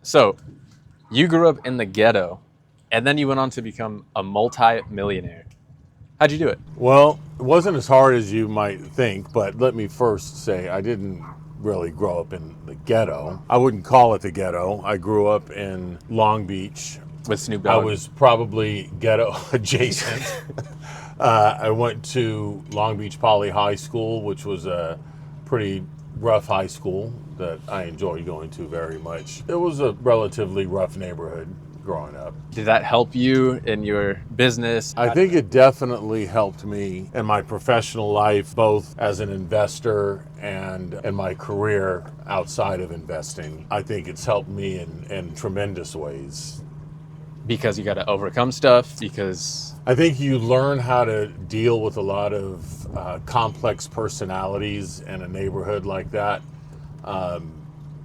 So, you grew up in the ghetto, and then you went on to become a multi-millionaire. How'd you do it? Well, it wasn't as hard as you might think, but let me first say I didn't really grow up in the ghetto. I wouldn't call it the ghetto. I grew up in Long Beach. With Snoop I Dogg. was probably ghetto adjacent. I went to Long Beach Poly High School, which was a pretty rough high school that I enjoyed going to very much. It was a relatively rough neighborhood growing up. Did that help you in your business? I think it definitely helped me in my professional life, both as an investor and in my career outside of investing. I think it's helped me in tremendous ways. Because you got to overcome stuff, because I think you learn how to deal with a lot of complex personalities in a neighborhood like that.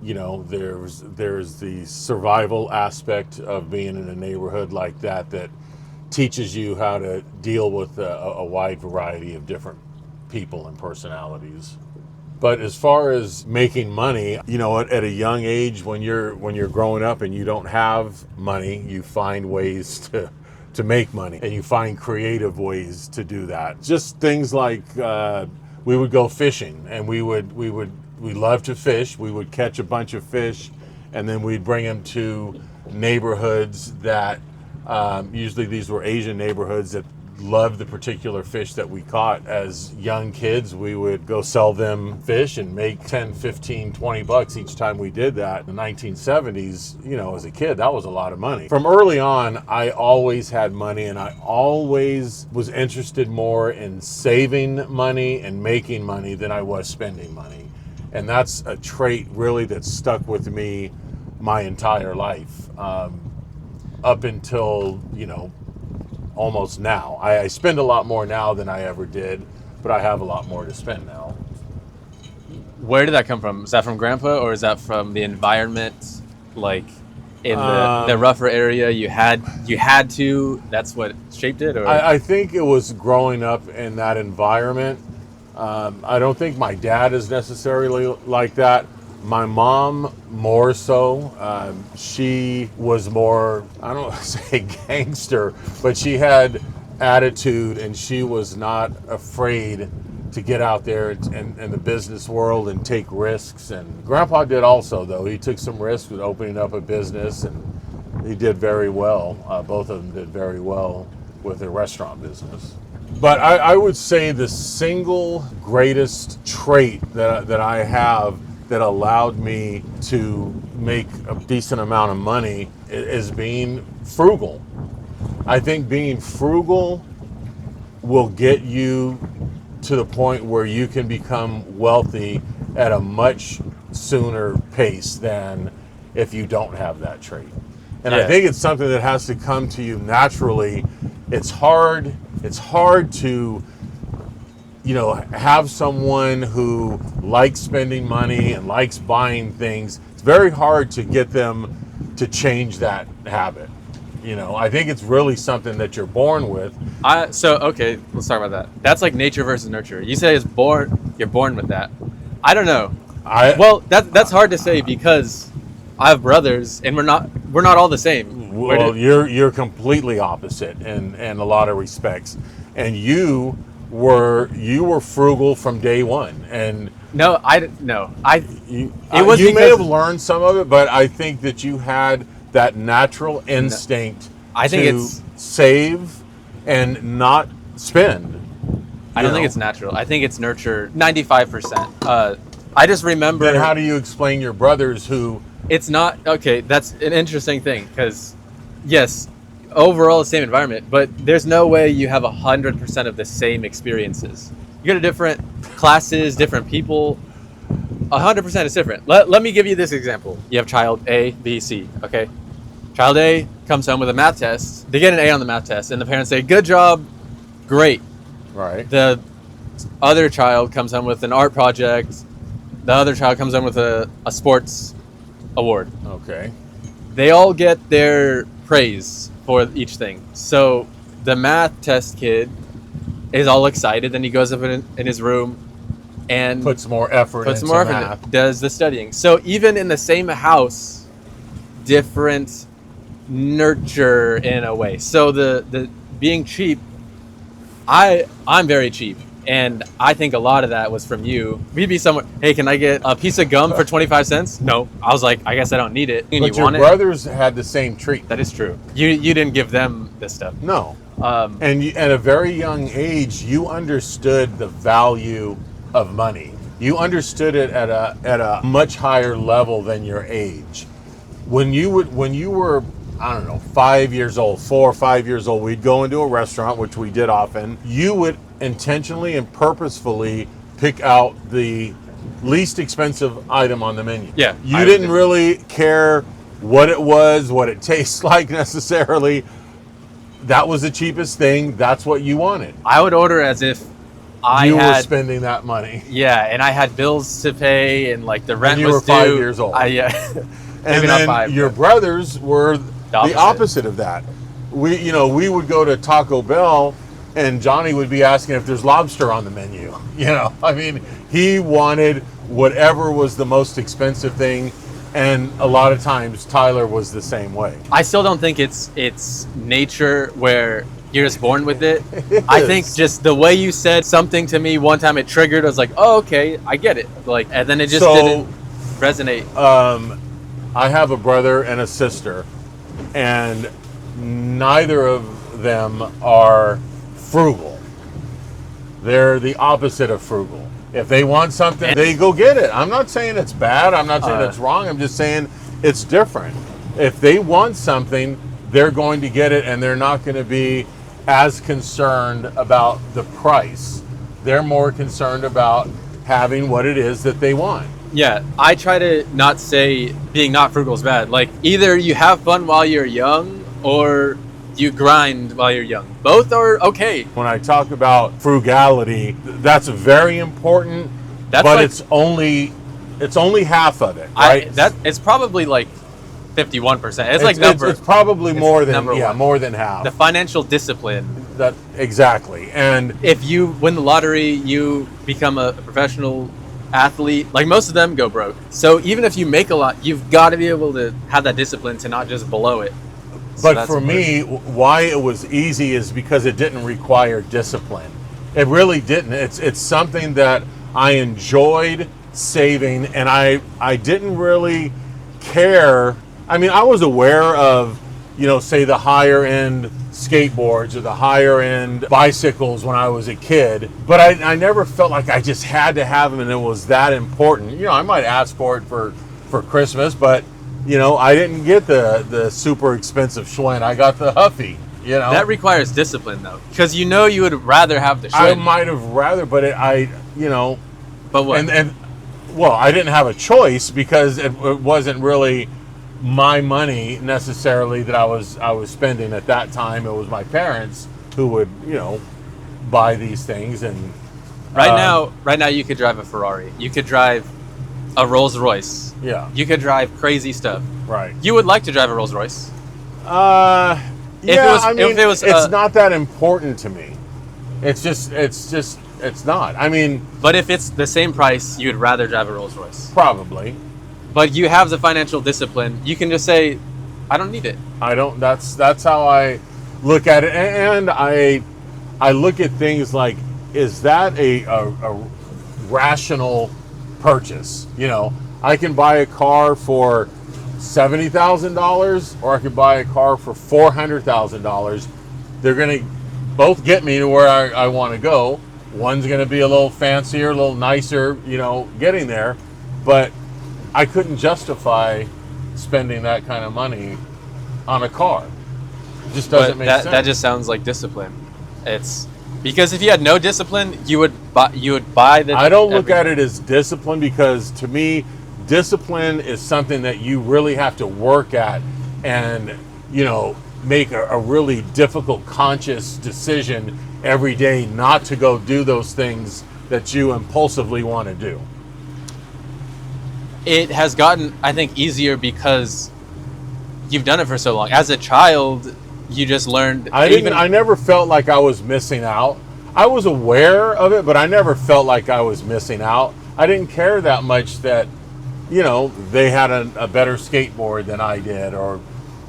There's the survival aspect of being in a neighborhood like that that teaches you how to deal with a wide variety of different people and personalities. But as far as making money, at a young age, when you're growing up and you don't have money, you find ways to make money, and you find creative ways to do that. Just things like we would go fishing, and we love to fish. We would catch a bunch of fish, and then we'd bring them to neighborhoods that usually these were Asian neighborhoods that loved the particular fish that we caught. As young kids, we would go sell them fish and make 10, 15, 20 bucks each time we did that. In the 1970s, as a kid, that was a lot of money. From early on, I always had money, and I always was interested more in saving money and making money than I was spending money. And that's a trait really that stuck with me my entire life, up until, almost now. I spend a lot more now than I ever did, but I have a lot more to spend now. where did that come from? Is that from grandpa, or is that from the environment, like in the rougher area you had to, that's what shaped it? Or I think it was growing up in that environment. I don't think my dad is necessarily like that. My mom more so. She was more, I don't want to say gangster, but she had attitude, and she was not afraid to get out there in the business world and take risks. And Grandpa did also, though. He took some risks with opening up a business, and he did very well. Both of them did very well with their restaurant business. But I would say the single greatest trait that I have that allowed me to make a decent amount of money is being frugal. I think being frugal will get you to the point where you can become wealthy at a much sooner pace than if you don't have that trait. And I think it's something that has to come to you naturally. It's hard to have someone who likes spending money and likes buying things. It's very hard to get them to change that habit. I think it's really something that you're born with. Okay, let's talk about that. That's like nature versus nurture. You say you're born with that. I don't know. That's hard to say, because I have brothers, and we're not all the same. Well, you're completely opposite in a lot of respects, and you were frugal from day one. And No, you was may have learned some of it, but I think that you had that natural instinct to save and not spend. I don't think it's natural. I think it's nurture 95%. I just remember. Then how do you explain your brothers who? It's not, okay, that's an interesting thing, because yes, overall the same environment, but there's no way you have 100% of the same experiences. You go to different classes, different people. 100% is different. Let me give you this example. You have child A, B, C, okay? Child A comes home with a math test. They get an A on the math test, and the parents say, good job, great. Right. The other child comes home with an art project. The other child comes home with a sports award. Okay. They all get their praise for each thing. So the math test kid is all excited, then he goes up in his room and puts more effort into math. Does the studying. So even in the same house, different nurture in a way. So the being cheap, I'm very cheap, and I think a lot of that was from you. We'd be somewhere, hey, can I get a piece of gum for 25 cents? No. I was like, I guess I don't need it. And But you your want brothers had the same treatment. That is true. You didn't give them this stuff. No. And at a very young age, you understood the value of money. You understood it at a much higher level than your age. When you were, I don't know, 5 years old, 4 or 5 years old, we'd go into a restaurant, which we did often. You would intentionally and purposefully pick out the least expensive item on the menu. Yeah. You didn't really care what it was, what it tastes like necessarily. That was the cheapest thing. That's what you wanted. I would order as if you were spending that money. Yeah, and I had bills to pay, and like the rent And you was were 5 years old. Yeah. And Maybe not then 5, your but brothers were the opposite of that. We would go to Taco Bell, and Johnny would be asking if there's lobster on the menu. I mean, he wanted whatever was the most expensive thing, and a lot of times Tyler was the same way. I still don't think it's nature where you're just born with it. It I is. think just the way you said something to me one time, it triggered. I was like, oh, okay, I get it. Like, and then it just didn't resonate. I have a brother and a sister, and neither of them are frugal. They're the opposite of frugal. If they want something, they go get it. I'm not saying it's bad. I'm not saying it's wrong. I'm just saying it's different. If they want something, they're going to get it, and they're not going to be as concerned about the price. They're more concerned about having what it is that they want. Yeah, I try to not say being not frugal is bad. Like, either you have fun while you're young, or you grind while you're young. Both are okay. When I talk about frugality, that's very important, but like, it's only half of it, right? It's probably like 51%. It's probably more than one. more than half. The financial discipline. That exactly. And if you win the lottery, you become a professional athlete. Like, most of them go broke. So even if you make a lot, you've got to be able to have that discipline to not just blow it. But for me, why it was easy is because it didn't require discipline. It really didn't. It's something that I enjoyed saving, and I didn't really care. I mean, I was aware of, say the higher end skateboards or the higher end bicycles when I was a kid, but I never felt like I just had to have them and it was that important. I might ask for it for Christmas, but I didn't get the super expensive Schwinn. I got the Huffy. That requires discipline, though, because you would rather have the Schwinn. I might have rather, but But what? Well, I didn't have a choice because it wasn't really my money necessarily that I was spending at that time. It was my parents who would buy these things. And right now you could drive a Ferrari. You could drive a Rolls Royce. Yeah. You could drive crazy stuff. Right. You would like to drive a Rolls Royce. It's not that important to me. It's not. I mean, but if it's the same price, you'd rather drive a Rolls Royce. Probably. But you have the financial discipline. You can just say, I don't need it. I don't. That's how I look at it, and I look at things like, is that a rational purchase? I can buy a car for $70,000, or I could buy a car for $400,000. They're going to both get me to where I want to go. One's going to be a little fancier, a little nicer, getting there, but I couldn't justify spending that kind of money on a car. It just doesn't make sense. That just sounds like discipline. It's because if you had no discipline, you would buy the. I don't look at it as discipline, because to me, discipline is something that you really have to work at and make a really difficult conscious decision every day not to go do those things that you impulsively want to do. It has gotten, I think, easier because you've done it for so long. As a child, you just learned. I never felt like I was missing out. I was aware of it, but I never felt like I was missing out. I didn't care that much that they had a better skateboard than I did, or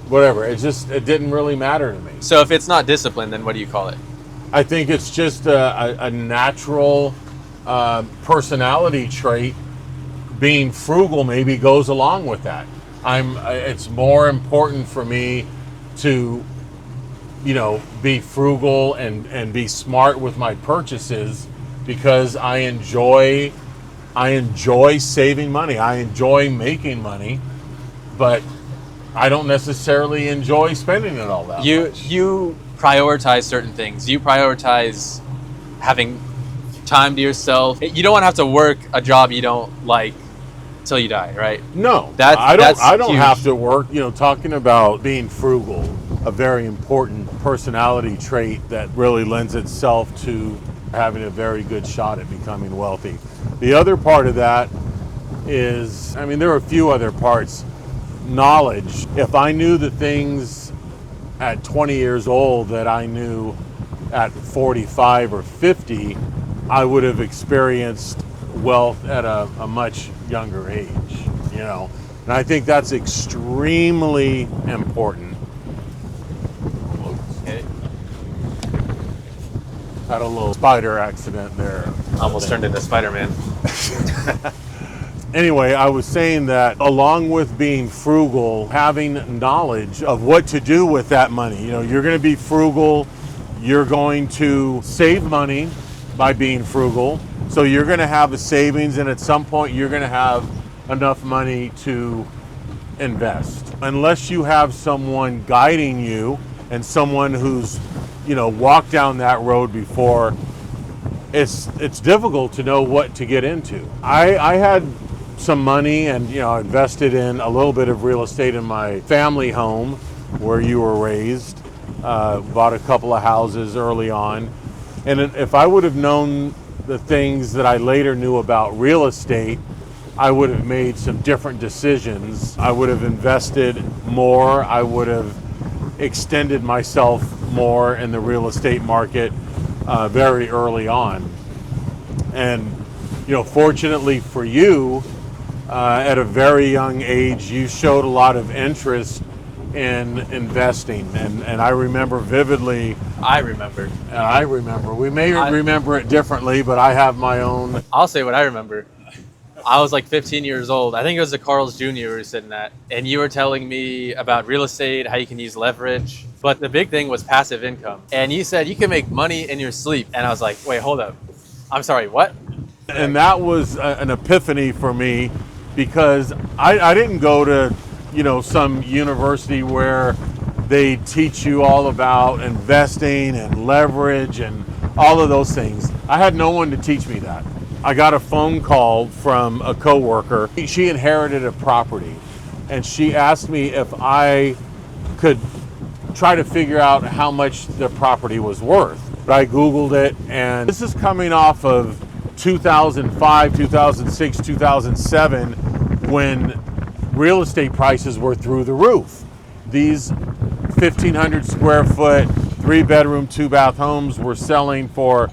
whatever. It didn't really matter to me. So if it's not discipline, then what do you call it? I think it's just a natural personality trait. Being frugal maybe goes along with that. It's more important for me to, be frugal and be smart with my purchases, because I enjoy saving money. I enjoy making money, but I don't necessarily enjoy spending it all that much. You prioritize certain things. You prioritize having time to yourself. You don't want to have to work a job you don't like till you die, right? No, that's I don't huge. have to work. Talking about being frugal, a very important personality trait that really lends itself to having a very good shot at becoming wealthy. The other part of that is, there are a few other parts. Knowledge. If I knew the things at 20 years old that I knew at 45 or 50, I would have experienced wealth at a much younger age, And I think that's extremely important. Okay. Had a little spider accident there. Almost turned into Spider-Man. Anyway, I was saying that along with being frugal, having knowledge of what to do with that money. You're going to be frugal. You're going to save money by being frugal. So you're going to have a savings, and at some point you're going to have enough money to invest. Unless you have someone guiding you and someone who's, walked down that road before, it's difficult to know what to get into. I had some money and invested in a little bit of real estate in my family home where you were raised. Bought a couple of houses early on, and if I would have known the things that I later knew about real estate, I would have made some different decisions. I would have invested more. I would have extended myself more in the real estate market very early on. And fortunately for you, at a very young age, you showed a lot of interest in investing, and I remember vividly. I remember. We may remember it differently, but I have my own. I'll say what I remember. I was like 15 years old. I think it was the Carl's Jr. we were sitting at, and you were telling me about real estate, how you can use leverage. But the big thing was passive income. And you said you can make money in your sleep. And I was like, wait, hold up. I'm sorry, what? And that was an epiphany for me, because I didn't go to, some university where they teach you all about investing and leverage and all of those things. I had no one to teach me that. I got a phone call from a coworker. She inherited a property, and she asked me if I could try to figure out how much the property was worth. But I Googled it, and this is coming off of 2005, 2006, 2007, when real estate prices were through the roof. These 1,500 square foot, 3-bedroom, 2-bath homes were selling for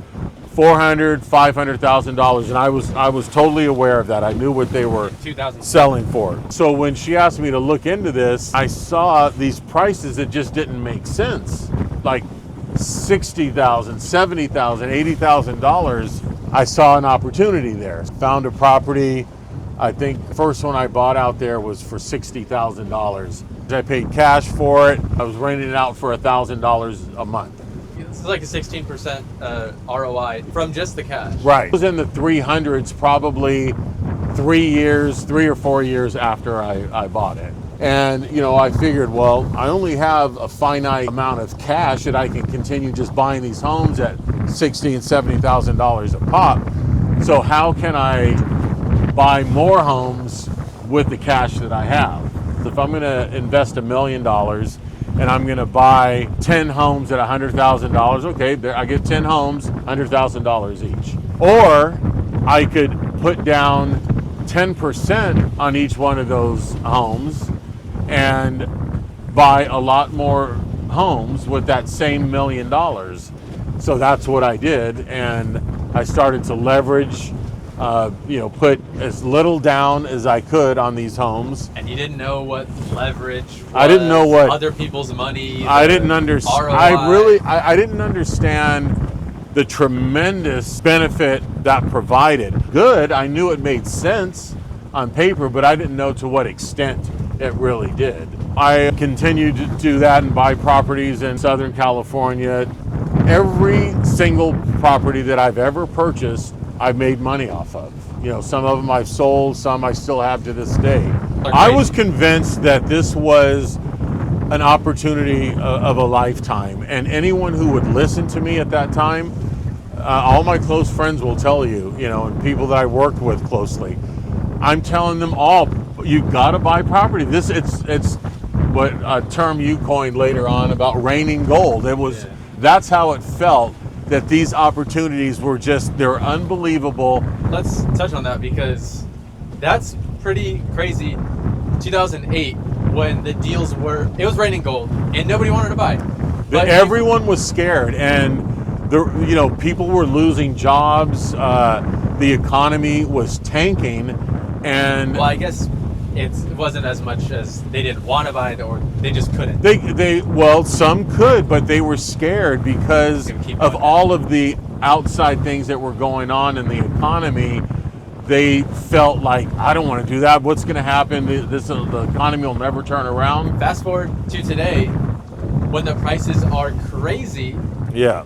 $400,000, $500,000, and I was totally aware of that. I knew what they were selling for. So when she asked me to look into this, I saw these prices that just didn't make sense, like $60,000, $70,000, $80,000. I saw an opportunity there. Found a property. I think the first one I bought out there was for $60,000. I paid cash for it. I was renting it out for $1,000 a month. This is like a 16% ROI from just the cash. Right. It was in the 300s, probably 3 or 4 years after I bought it. And, I figured, well, I only have a finite amount of cash that I can continue just buying these homes at $60,000 and $70,000 a pop. So how can I buy more homes with the cash that I have? If I'm going to invest $1 million and I'm going to buy 10 homes at $100,000, okay, there, I get 10 homes, $100,000 each. Or I could put down 10% on each one of those homes and buy a lot more homes with that same $1 million. So that's what I did, and I started to leverage put as little down as I could on these homes. And you didn't know what leverage was, I didn't know what other people's money. I didn't understand. ROI. I didn't understand the tremendous benefit that provided. Good, I knew it made sense on paper, but I didn't know to what extent it really did. I continued to do that and buy properties in Southern California. Every single property that I've ever purchased, I've made money off of. Some of them I've sold, some I still have to this day. I was convinced that this was an opportunity of a lifetime, and anyone who would listen to me at that time, all my close friends will tell you, and people that I worked with closely, I'm telling them all, you got to buy property. It's what a term you coined later on about raining gold. That's how it felt, that these opportunities were they're unbelievable. Let's touch on that, because that's pretty crazy. 2008, when the deals it was raining gold and nobody wanted to buy. But everyone was scared, and people were losing jobs. The economy was tanking, and well, I guess it wasn't as much as they didn't want to buy it, or they just couldn't. Some could, but they were scared because of all of the outside things that were going on in the economy. They felt like, I don't want to do that. What's going to happen? The economy will never turn around. Fast forward to today, when the prices are crazy. Yeah.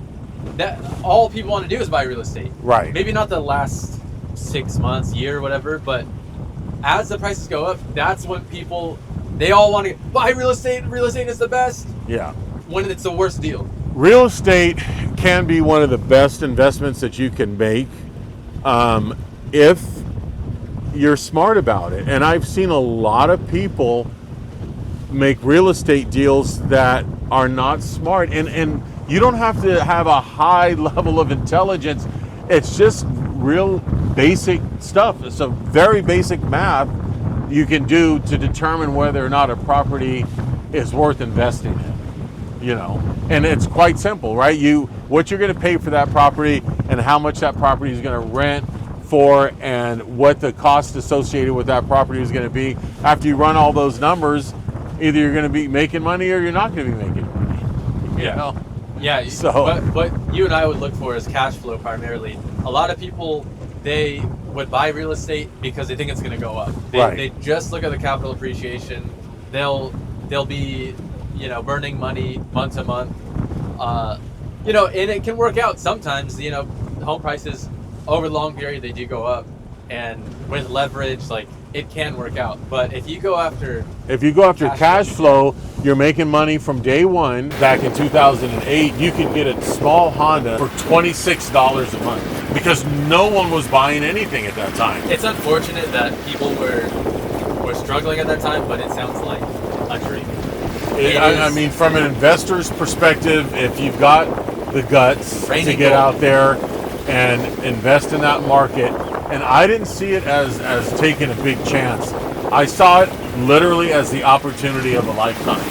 That all people want to do is buy real estate. Right. Maybe not the last 6 months, year, whatever, but as the prices go up, that's when they all want to buy real estate. Real estate is the best. Yeah. When it's the worst deal. Real estate can be one of the best investments that you can make if you're smart about it. And I've seen a lot of people make real estate deals that are not smart. And you don't have to have a high level of intelligence. It's just real basic stuff. It's a very basic math you can do to determine whether or not a property is worth investing in. And it's quite simple, right? What you're going to pay for that property, and how much that property is going to rent for, and what the cost associated with that property is going to be. After you run all those numbers, either you're going to be making money or you're not going to be making money. Yeah. So, what you and I would look for is cash flow primarily. A lot of people, they would buy real estate because they think it's going to go up. They just look at the capital appreciation. They'll be, burning money month to month. And it can work out sometimes. Home prices over the long period, they do go up, and with leverage, it can work out. But if you go after cash flow, you're making money from day one. Back in 2008, you could get a small Honda for $26 a month because no one was buying anything at that time. It's unfortunate that people were struggling at that time, but it sounds like a dream. I mean, from an investor's perspective, if you've got the guts to get out there and invest in that market, and I didn't see it as taking a big chance. I saw it literally as the opportunity of a lifetime.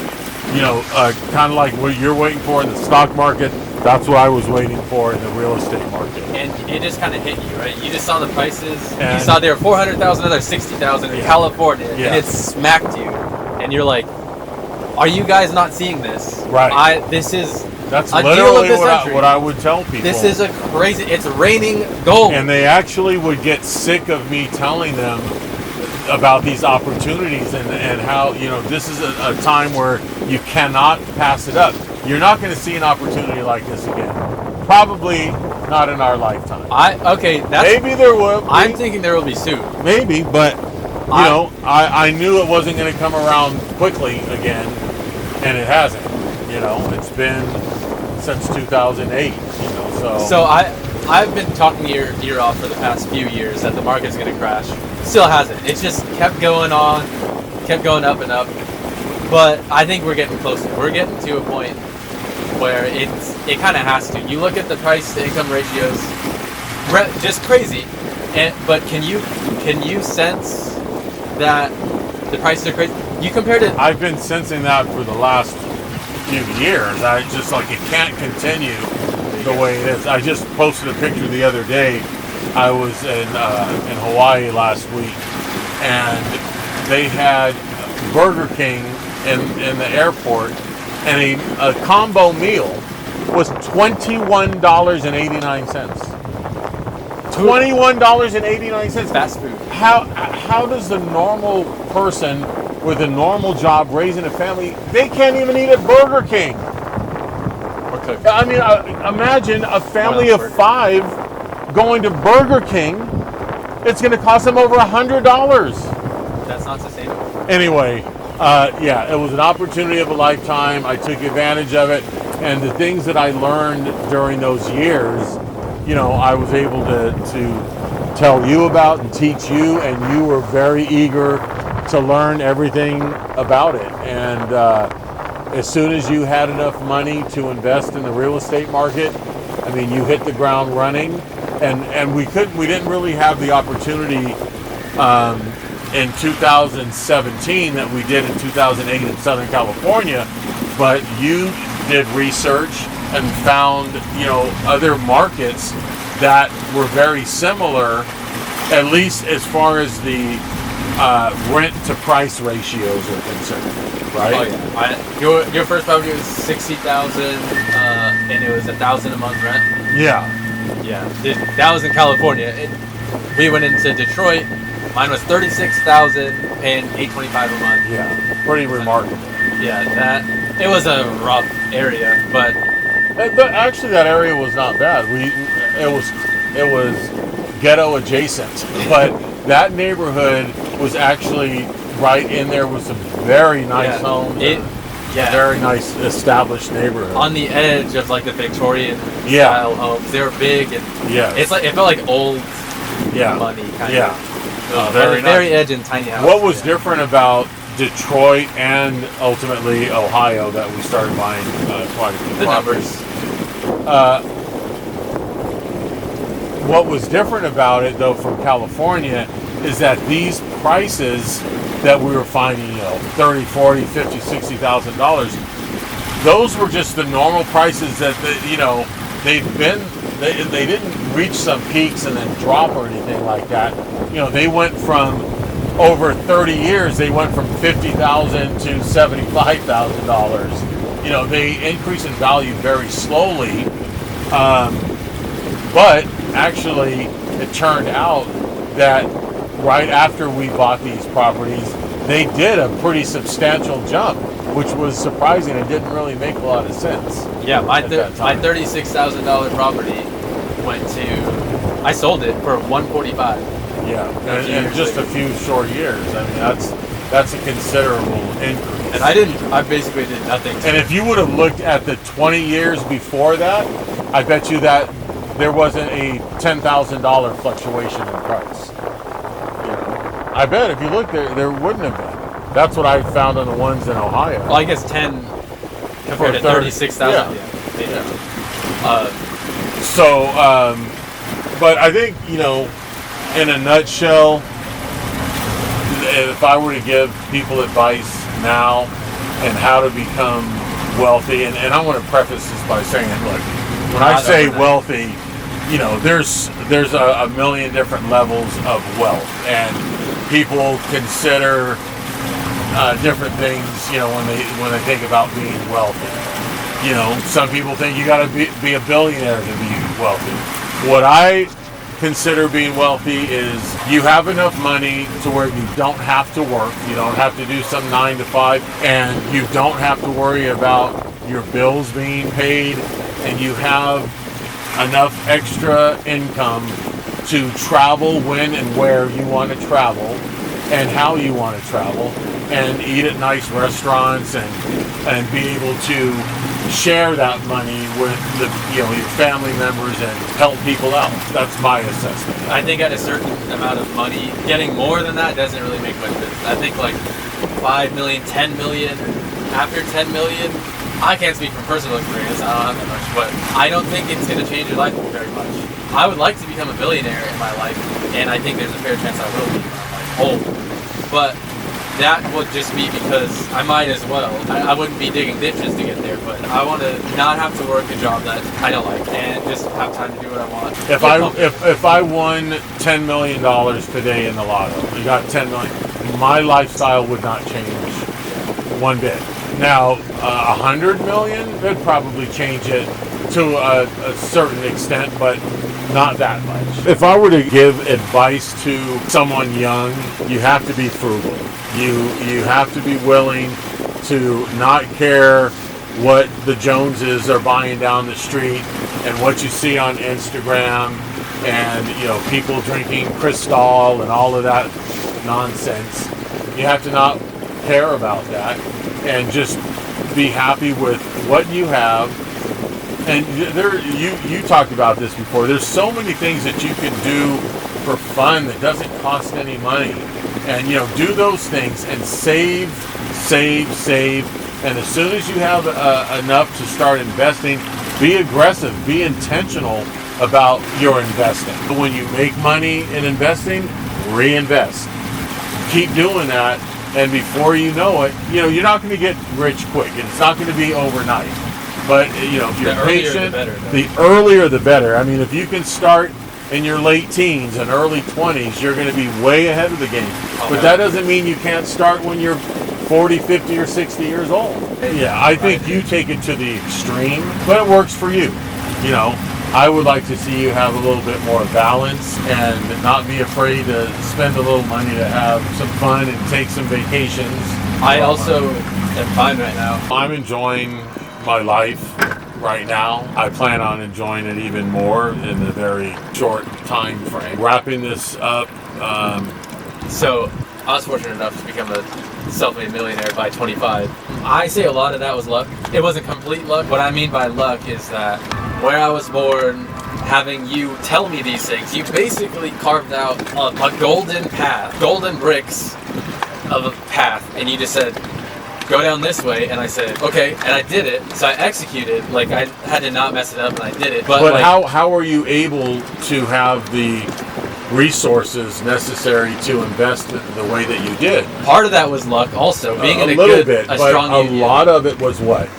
Kind of like what you're waiting for in the stock market. That's what I was waiting for in the real estate market. And it just kind of hit you, right? You just saw the prices. You saw they were $400,000, another $60,000 in California, and it smacked you. And you're like, are you guys not seeing this? Right. That's literally what I would tell people. This is it's raining gold. And they actually would get sick of me telling them about these opportunities and how, this is a time where you cannot pass it up. You're not going to see an opportunity like this again. Probably not in our lifetime. Maybe there will be. I'm thinking there will be soon. Maybe, but I knew it wasn't going to come around quickly again, and it hasn't. It's been since 2008. So I've been talking your ear off for the past few years that the market's going to crash. Still hasn't. It's just kept going on, kept going up and up. But I think we're getting closer. We're getting to a point where it kind of has to. You look at the price to income ratios, just crazy. But can you sense that the prices are crazy? You compared it. I've been sensing that for the last few years. It can't continue the way it is. I just posted a picture the other day I was in Hawaii last week, and they had Burger King in the airport, and a combo meal was $21.89. $21.89. Fast food. How does the normal person with a normal job raising a family, they can't even eat at Burger King? Or cook. I mean, imagine a family of 5 going to Burger King. It's going to cost them over $100. That's not sustainable. Anyway, yeah, it was an opportunity of a lifetime. I took advantage of it, and the things that I learned during those years, you know, I was able to tell you about and teach you, and you were very eager to learn everything about it. And as soon as you had enough money to invest in the real estate market, I mean, you hit the ground running. And we didn't really have the opportunity in 2017 that we did in 2008 in Southern California, but you did research and found, you know, other markets that were very similar, at least as far as the rent to price ratios are concerned, right? Oh yeah. Your first property was 60,000, and it was $1,000 a month rent. Yeah. Yeah, that was in California. We went into Detroit. Mine was 36,000, paying $825 a month. Yeah, pretty remarkable. Yeah, it was a rough area, but actually that area was not bad. It was ghetto adjacent, but that neighborhood was actually right in there with some very nice homes. Very nice established neighborhood on the edge of like the Victorian style homes. They were big, and it's like it felt like old money kind of. Very nice. edge and tiny house. What was different about Detroit and ultimately Ohio that we started buying quite a few properties? What was different about it though from California is that these prices that we were finding, you know, $30,000, $40,000, $50,000, $60,000, those were just the normal prices that they didn't reach some peaks and then drop or anything like that. You know, they went from over 30 years, they went from $50,000 to $75,000. You know, they increase in value very slowly, but actually it turned out that right after we bought these properties, they did a pretty substantial jump, which was surprising and didn't really make a lot of sense. Yeah, my $36,000 property I sold it for $145. Yeah, in just a few short years. I mean, that's a considerable increase. And I basically did nothing. And if you would have looked at the 20 years before that, I bet you that there wasn't a $10,000 fluctuation in price. I bet if you look there wouldn't have been. That's what I found on the ones in Ohio. Well, I guess 10 compared to 36,000. Yeah. But I think, you know, in a nutshell, if I were to give people advice now and how to become wealthy, and I want to preface this by saying, look, when I say wealthy, you know, there's a million different levels of wealth, and people consider different things, you know, when they think about being wealthy. You know, some people think you got to be a billionaire to be wealthy. What I consider being wealthy is you have enough money to where you don't have to work, you don't have to do some 9 to 5, and you don't have to worry about your bills being paid, and you have enough extra income to travel when and where you want to travel and how you want to travel, and eat at nice restaurants and be able to share that money with your family members and help people out. That's my assessment. I think at a certain amount of money, getting more than that doesn't really make much difference. I think like 5 million, 10 million, after 10 million, I can't speak from personal experience, I don't have that much, but I don't think it's going to change your life very much. I would like to become a billionaire in my life, and I think there's a fair chance I will be when I'm like old. But that would just be because I might as well. I wouldn't be digging ditches to get there, but I want to not have to work a job that I don't like and just have time to do what I want. If I won $10 million today in the lotto, you got $10 million, my lifestyle would not change one bit. Now, $100 million could probably change it to a certain extent, but not that much. If I were to give advice to someone young, you have to be frugal. You have to be willing to not care what the Joneses are buying down the street and what you see on Instagram and people drinking Cristal and all of that nonsense. You have to not care about that and just be happy with what you have. And you talked about this before. There's so many things that you can do for fun that doesn't cost any money. And do those things and save. And as soon as you have enough to start investing, be aggressive, be intentional about your investing. When you make money in investing, reinvest. Keep doing that, and before you know it, you're not going to get rich quick. It's not going to be overnight. But if you're patient, the earlier the better. I mean, if you can start in your late teens and early 20s, you're going to be way ahead of the game. But that doesn't mean you can't start when you're 40, 50, or 60 years old. Yeah, I think you take it to the extreme, but it works for you. I would like to see you have a little bit more balance and not be afraid to spend a little money to have some fun and take some vacations. I also am fine right now. I'm enjoying my life right now. I plan on enjoying it even more in a very short time frame. Wrapping this up. So I was fortunate enough to become a self-made millionaire by 25. I say a lot of that was luck. It wasn't complete luck. What I mean by luck is that where I was born, having you tell me these things, you basically carved out a golden path, golden bricks of a path, and you just said, go down this way, and I said, okay, and I did it. So I executed, like I had to not mess it up, and I did it. But how are you able to have the resources necessary to invest the way that you did? Part of that was luck also, being in a little good, bit, a but strong a union. lot of it was what?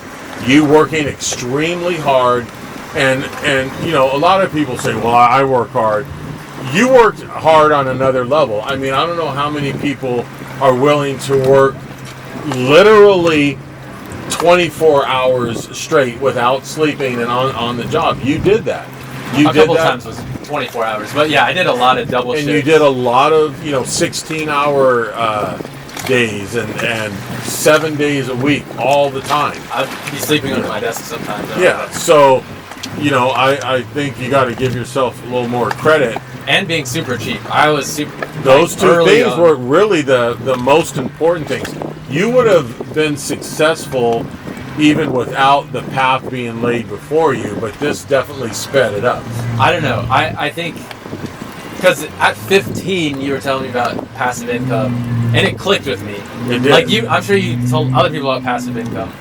You working extremely hard, and a lot of people say, well, I work hard. You worked hard on another level. I mean, I don't know how many people are willing to work literally 24 hours straight without sleeping and on the job. You did that. A couple times was 24 hours, but yeah, I did a lot of double shifts. And you did a lot of 16-hour days and 7 days a week all the time. I'd be sleeping under my desk sometimes. Yeah, so I think you got to give yourself a little more credit. And being super cheap. I was super. Those two things on. were really the most important things. You would have been successful even without the path being laid before you, but this definitely sped it up. I don't know. I think because at 15 you were telling me about passive income, and it clicked with me. It did. Like I'm sure you told other people about passive income.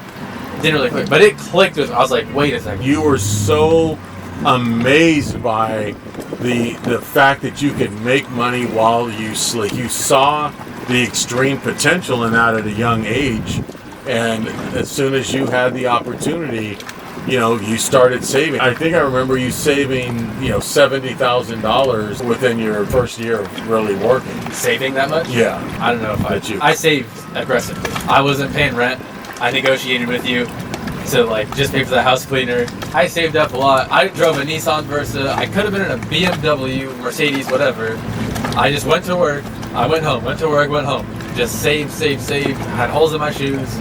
It didn't really click, but it clicked with me. I was like, wait a second. You were so amazed by the fact that you could make money while you sleep. You saw the extreme potential in that at a young age, and as soon as you had the opportunity, you started saving. I think I remember you saving, $70,000 within your first year of really working. Saving that much? Yeah. I don't know if I saved aggressively. I wasn't paying rent. I negotiated with you to just pay for the house cleaner. I saved up a lot. I drove a Nissan Versa. I could have been in a BMW, Mercedes, whatever. I just went to work. I went home. Went to work, went home. Just saved. Had holes in my shoes.